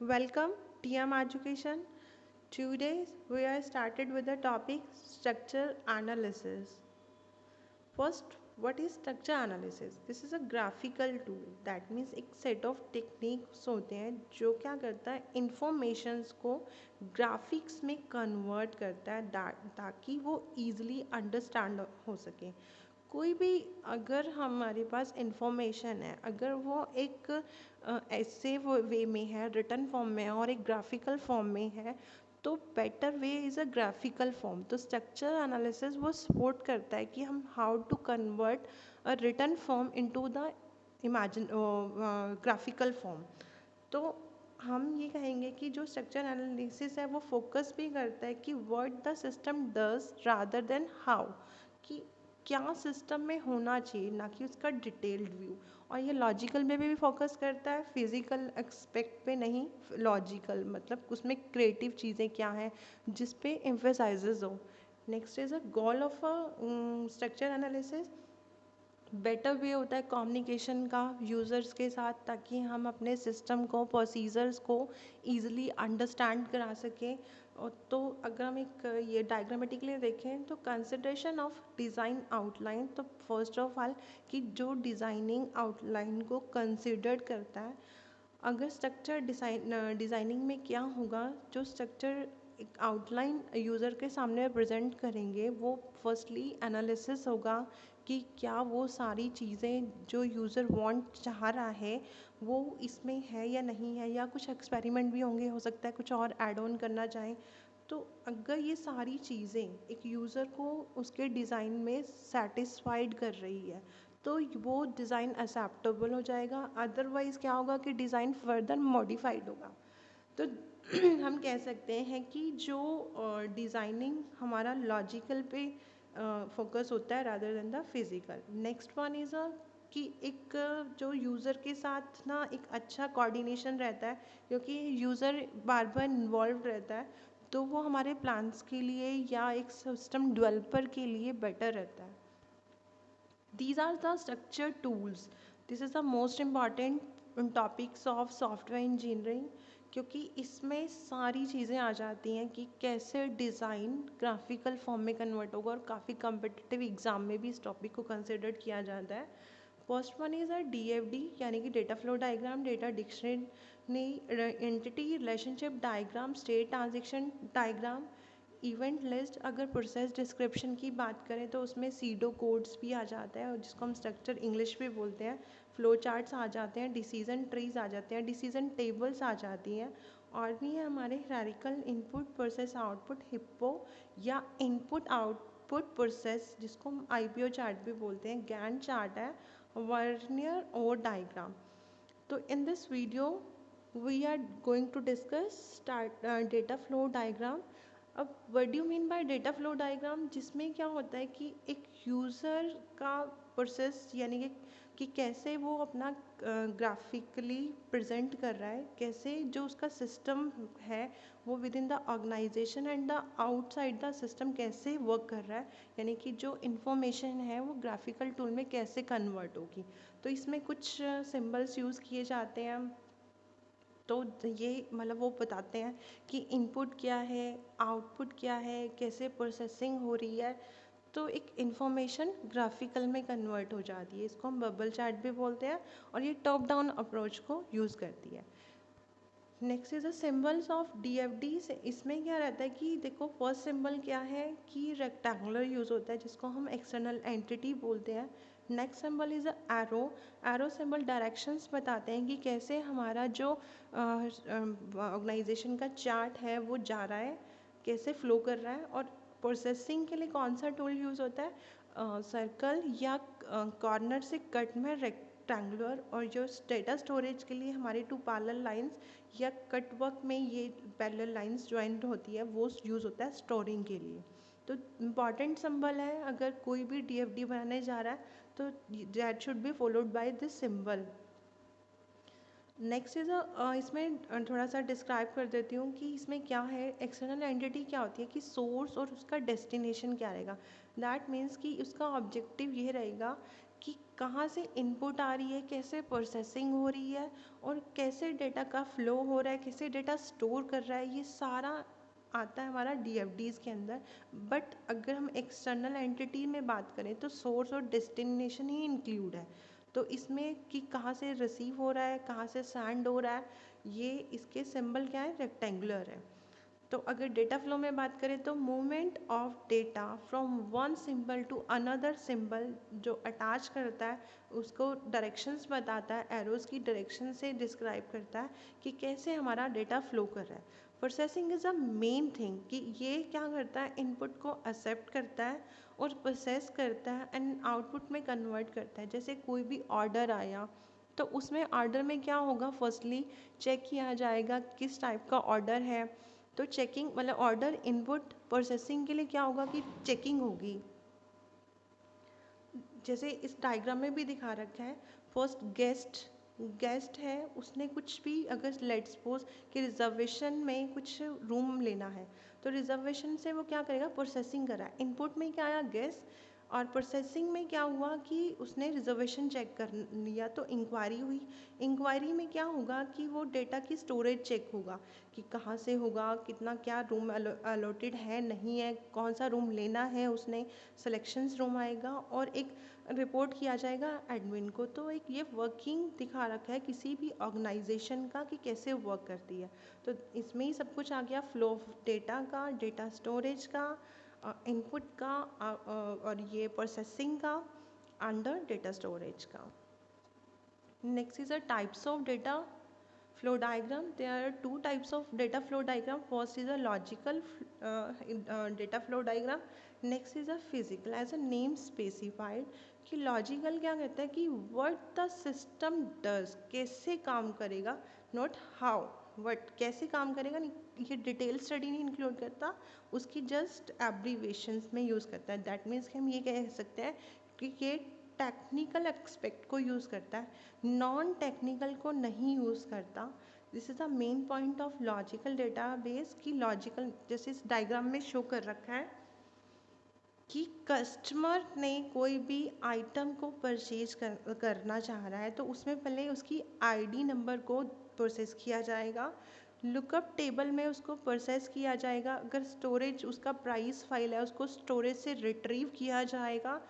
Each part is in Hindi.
Welcome, TM Education. Today we are started with the topic structure analysis. First, what is structure analysis? This is a graphical tool. That means एक set of techniques होते हैं जो क्या करता है informations को graphics में convert करता है ताकि वो easily understand हो सके। कोई भी अगर हमारे पास इंफॉर्मेशन है, अगर वो एक ऐसे वे में है, रिटन फॉर्म में है और एक ग्राफिकल फॉर्म में है, तो better way is a graphical form. तो स्ट्रक्चर एनालिसिस वो सपोर्ट करता है कि हम how to convert a written form into the imagine graphical form. तो हम ये कहेंगे कि जो स्ट्रक्चर एनालिसिस है वो फोकस भी करता है कि what the system does rather than how, कि क्या सिस्टम में होना चाहिए, ना कि उसका डिटेल्ड व्यू। और ये लॉजिकल में भी फोकस करता है, फिजिकल एक्सपेक्ट पे नहीं, लॉजिकल मतलब उसमें क्रिएटिव चीज़ें क्या हैं जिस पे एम्फेसाइजेज हो। Next is a goal of a structure analysis. Better way होता है कम्युनिकेशन का यूज़र्स के साथ, ताकि हम अपने सिस्टम को, प्रोसीजर्स को ईज़िली अंडरस्टैंड करा सकें। और तो अगर हम एक ये डायग्रामेटिकली देखें तो कंसिडरेशन ऑफ डिज़ाइन आउटलाइन, तो फर्स्ट ऑफ ऑल कि जो डिज़ाइनिंग आउटलाइन को कंसिडर करता है। अगर स्ट्रक्चर डिज़ाइनिंग में क्या होगा, जो स्ट्रक्चर एक आउटलाइन यूज़र के सामने प्रेजेंट करेंगे वो फर्स्टली एनालिसिस होगा कि क्या वो सारी चीज़ें जो यूज़र वांट चाह रहा है वो इसमें है या नहीं है, या कुछ एक्सपेरिमेंट भी होंगे, हो सकता है कुछ और ऐड ऑन करना चाहें। तो अगर ये सारी चीज़ें एक यूज़र को उसके डिज़ाइन में सेटिस्फाइड कर रही है तो वो डिज़ाइन एक्सेप्टेबल हो जाएगा। अदरवाइज़ क्या होगा कि डिज़ाइन फर्दर मॉडिफाइड होगा। तो हम कह सकते हैं कि जो डिज़ाइनिंग हमारा लॉजिकल पे फोकस होता है rather than the physical. Next one is a कि एक जो यूज़र के साथ ना एक अच्छा कोऑर्डिनेशन रहता है, क्योंकि यूज़र बार बार इन्वॉल्व रहता है, तो वो हमारे प्लान्स के लिए या एक सिस्टम डेवलपर के लिए बेटर रहता है। These are the structure tools. This is the most important topics of software engineering, क्योंकि इसमें सारी चीज़ें आ जाती हैं कि कैसे डिज़ाइन ग्राफिकल फॉर्म में कन्वर्ट होगा, और काफ़ी कम्पिटिटिव एग्जाम में भी इस टॉपिक को कंसिडर किया जाता है। First one is a DFD, यानी कि data flow diagram, data dictionary, entity relationship diagram, state transaction diagram, event list. अगर प्रोसेस डिस्क्रिप्शन की बात करें तो उसमें सीडो कोड्स भी आ जाता है, और जिसको हम स्ट्रक्चर इंग्लिश भी बोलते हैं। फ्लो चार्ट्स आ जाते हैं, डिसीजन ट्रीज आ जाते हैं, डिसीजन टेबल्स आ जाती हैं, और भी है हमारे hierarchical input process output hippo, या इनपुट आउटपुट प्रोसेस जिसको हम IPO चार्ट भी बोलते हैं, गैंट चार्ट है, वर्नियर और डायग्राम। तो in this video we are going to discuss data flow diagram. अब what do you mean by data flow diagram, जिसमें क्या होता है कि एक यूज़र का प्रोसेस, यानी कि कैसे वो अपना ग्राफिकली प्रेजेंट कर रहा है, कैसे जो उसका सिस्टम है वो within the organisation and the outside the system कैसे वर्क कर रहा है, यानी कि जो इन्फॉर्मेशन है वो ग्राफिकल टूल में कैसे कन्वर्ट होगी। तो इसमें कुछ सिंबल्स यूज़ किए जाते हैं। तो ये मतलब वो बताते हैं कि इनपुट क्या है, आउटपुट क्या है, कैसे प्रोसेसिंग हो रही है। तो एक इन्फॉर्मेशन ग्राफिकल में कन्वर्ट हो जाती है, इसको हम बबल चार्ट भी बोलते हैं, और ये टॉप डाउन अप्रोच को यूज़ करती है। Next is the symbols of DFD। इसमें क्या रहता है कि देखो फर्स्ट सिंबल क्या है कि रेक्टेंगुलर यूज़ होता है, जिसको हम एक्सटर्नल एंटिटी बोलते हैं। Next symbol is arrow. Arrow symbol directions बताते हैं कि कैसे हमारा जो ऑर्गेनाइजेशन का चार्ट है वो जा रहा है, कैसे फ्लो कर रहा है। और प्रोसेसिंग के लिए कौन सा टूल यूज़ होता है, सर्कल या कॉर्नर से कट में रेक्टेंगुलर। और जो डेटा स्टोरेज के लिए हमारे टू पैरेलल लाइंस या कट वर्क में ये पैरेलल लाइंस ज्वाइंट होती है, वो यूज़ होता है स्टोरिंग के लिए। तो इम्पॉर्टेंट सिंबल है, अगर कोई भी DFD बनाने जा रहा है तो that should be followed by this symbol. Next is इसमें थोड़ा सा डिस्क्राइब कर देती हूँ कि इसमें क्या है। एक्सटर्नल एंटिटी क्या होती है कि सोर्स और उसका डेस्टिनेशन क्या रहेगा। दैट मीन्स कि उसका ऑब्जेक्टिव ये रहेगा कि कहाँ से इनपुट आ रही है, कैसे प्रोसेसिंग हो रही है और कैसे डेटा का फ्लो हो रहा है, कैसे डेटा स्टोर कर रहा है, ये सारा आता है हमारा डीएफडीज़ के अंदर। बट अगर हम एक्सटर्नल एंटिटी में बात करें तो सोर्स और डेस्टिनेशन ही इंक्लूड है। तो इसमें कि कहाँ से रिसीव हो रहा है, कहाँ से सेंड हो रहा है, ये इसके सिंबल क्या है, रेक्टेंगुलर है। तो अगर डेटा फ्लो में बात करें तो movement of data from one symbol to another symbol जो अटैच करता है उसको डायरेक्शंस बताता है, एरोज़ की डायरेक्शन से डिस्क्राइब करता है कि कैसे हमारा डेटा फ्लो कर रहा है। Processing is a main thing कि ये क्या करता है, इनपुट को एक्सेप्ट करता है और प्रोसेस करता है एंड आउटपुट में कन्वर्ट करता है। जैसे कोई भी ऑर्डर आया तो उसमें ऑर्डर में क्या होगा, फर्स्टली चेक किया जाएगा किस टाइप का ऑर्डर है। तो चेकिंग मतलब ऑर्डर इनपुट प्रोसेसिंग के लिए क्या होगा कि चेकिंग होगी। जैसे इस डायग्राम में भी दिखा रखा है, फर्स्ट गेस्ट है, उसने कुछ भी अगर लेट्स सपोज कि रिजर्वेशन में कुछ रूम लेना है तो रिजर्वेशन से वो क्या करेगा, प्रोसेसिंग करा। इनपुट में क्या आया, गेस्ट, और प्रोसेसिंग में क्या हुआ कि उसने रिजर्वेशन चेक कर लिया तो इंक्वायरी हुई। इंक्वायरी में क्या होगा कि वो डेटा की स्टोरेज चेक होगा कि कहाँ से होगा, कितना क्या रूम अलॉटेड है नहीं है, कौन सा रूम लेना है, उसने सिलेक्शंस रूम आएगा और एक रिपोर्ट किया जाएगा एडमिन को। तो एक ये वर्किंग दिखा रखा है किसी भी ऑर्गेनाइजेशन का कि कैसे वर्क करती है। तो इसमें ही सब कुछ आ गया, फ्लो ऑफ डेटा का, डेटा स्टोरेज का, इनपुट का और ये प्रोसेसिंग का अंडर डेटा स्टोरेज का। Next is a types of data flow diagram. There are two types of data flow diagram. First is a logical data flow diagram. Next is a physical. As a name specified कि logical क्या कहता है कि what the system does, कैसे काम करेगा, not how, what कैसे काम करेगा नहीं, ये डिटेल स्टडी नहीं इंक्लूड करता, उसकी जस्ट एब्रीवेशंस में यूज़ करता है। दैट मीन्स कि हम ये कह सकते हैं कि ये टेक्निकल एक्सपेक्ट को यूज़ करता है, नॉन टेक्निकल को नहीं यूज़ करता। This is the main point of logical database कि लॉजिकल, जैसे इस डायग्राम में शो कर रखा है कि कस्टमर ने कोई भी आइटम को परचेज करना चाह रहा है तो उसमें पहले उसकी आईडी नंबर को प्रोसेस किया जाएगा, लुकअप टेबल में उसको प्रोसेस किया जाएगा, अगर स्टोरेज उसका प्राइस फाइल है उसको स्टोरेज से रिट्रीव किया जाएगा।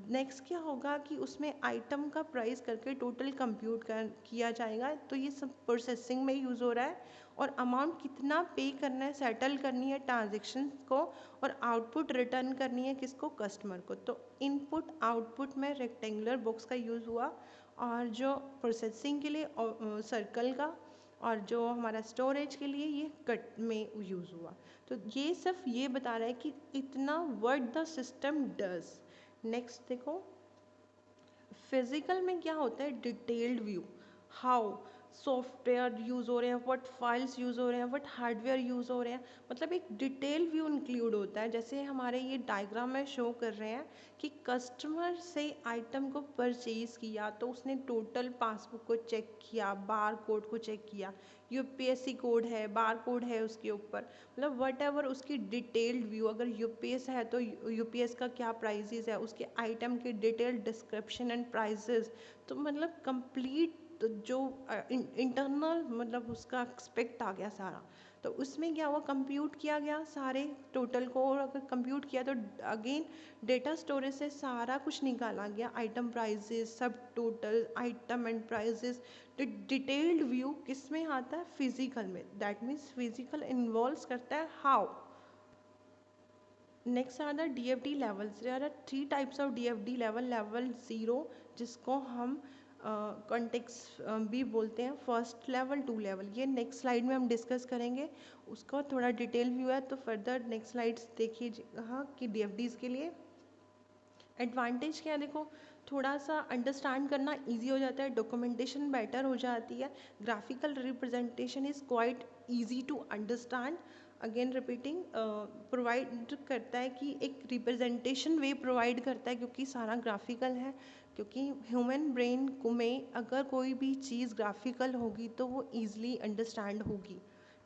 नेक्स्ट क्या होगा कि उसमें आइटम का प्राइस करके टोटल कंप्यूट किया जाएगा। तो ये सब प्रोसेसिंग में यूज़ हो रहा है और अमाउंट कितना पे करना है, सेटल करनी है ट्रांजेक्शन को और आउटपुट रिटर्न करनी है किसको, कस्टमर को। तो इनपुट आउटपुट में रेक्टेंगुलर बॉक्स का यूज़ हुआ और जो प्रोसेसिंग के लिए सर्कल का और जो हमारा स्टोरेज के लिए ये कट में यूज़ हुआ। तो ये सिर्फ ये बता रहा है कि इतना what the system does. Next देखो, फिजिकल में क्या होता है, detailed view, how software use हो रहे हैं, व्हाट फाइल्स यूज़ हो रहे हैं, व्हाट हार्डवेयर यूज़ हो रहे हैं, मतलब एक डिटेल व्यू इंक्लूड होता है। जैसे हमारे ये डायग्राम में शो कर रहे हैं कि कस्टमर से आइटम को परचेज़ किया तो उसने टोटल पासबुक को चेक किया, बार कोड को चेक किया, यूपीएससी कोड है, बार कोड है उसके ऊपर, मतलब वट एवर उसकी डिटेल्ड व्यू। अगर यूपीएस है तो यूपीएस का क्या प्राइजेस है, उसके आइटम के डिटेल्ड डिस्क्रिप्शन एंड प्राइजेस। तो मतलब कंप्लीट जो इंटरनल मतलब उसका एक्सपेक्ट आ गया सारा। तो उसमें क्या हुआ, कंप्यूट किया गया सारे टोटल को, और अगर कंप्यूट किया तो अगेन डेटा स्टोरेज से सारा कुछ निकाला गया, आइटम प्राइजेस, सब टोटल आइटम एंड प्राइजेस। तो डिटेल्ड व्यू किस में आता है, फिजिकल में। दैट मीन्स फिजिकल इन्वॉल्व करता है how. Next are the DFD levels. There are 3 types of DFD level. Level 0 जिसको हम कॉन्टेक्स्ट भी बोलते हैं, फर्स्ट लेवल, 2 लेवल, ये नेक्स्ट स्लाइड में हम डिस्कस करेंगे। उसका थोड़ा डिटेल व्यू है तो फर्दर नेक्स्ट स्लाइड्स देखिएगा कि डीएफडीज़ के लिए एडवांटेज क्या है। देखो, थोड़ा सा अंडरस्टैंड करना इजी हो जाता है, डॉक्यूमेंटेशन बेटर हो जाती है, graphical representation is quite easy to understand. Again repeating, provide करता है कि एक रिप्रेजेंटेशन वे प्रोवाइड करता है क्योंकि सारा ग्राफिकल है। क्योंकि ह्यूमन ब्रेन को में अगर कोई भी चीज़ ग्राफिकल होगी तो वो ईज़िली अंडरस्टैंड होगी।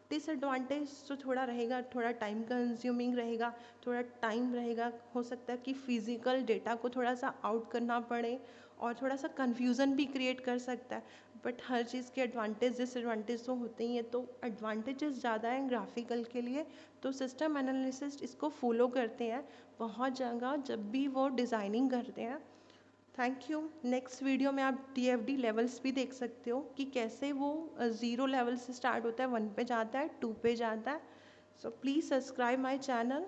डिसएडवांटेज तो थोड़ा रहेगा, थोड़ा टाइम कंज्यूमिंग रहेगा, थोड़ा टाइम रहेगा, हो सकता है कि फिज़िकल डेटा को थोड़ा सा आउट करना पड़े और थोड़ा सा कन्फ्यूज़न भी क्रिएट कर सकता है। बट हर चीज़ के एडवांटेज डिसएडवांटेज तो होते ही हैं, तो एडवांटेजेस ज़्यादा हैं ग्राफिकल के लिए, तो सिस्टम एनालिसिस इसको फॉलो करते हैं बहुत जगह जब भी वो डिज़ाइनिंग करते हैं। Thank you. नेक्स्ट वीडियो में आप TFD लेवल्स भी देख सकते हो कि कैसे वो 0 लेवल से स्टार्ट होता है, 1 पे जाता है, 2 पे जाता है। So please subscribe my channel.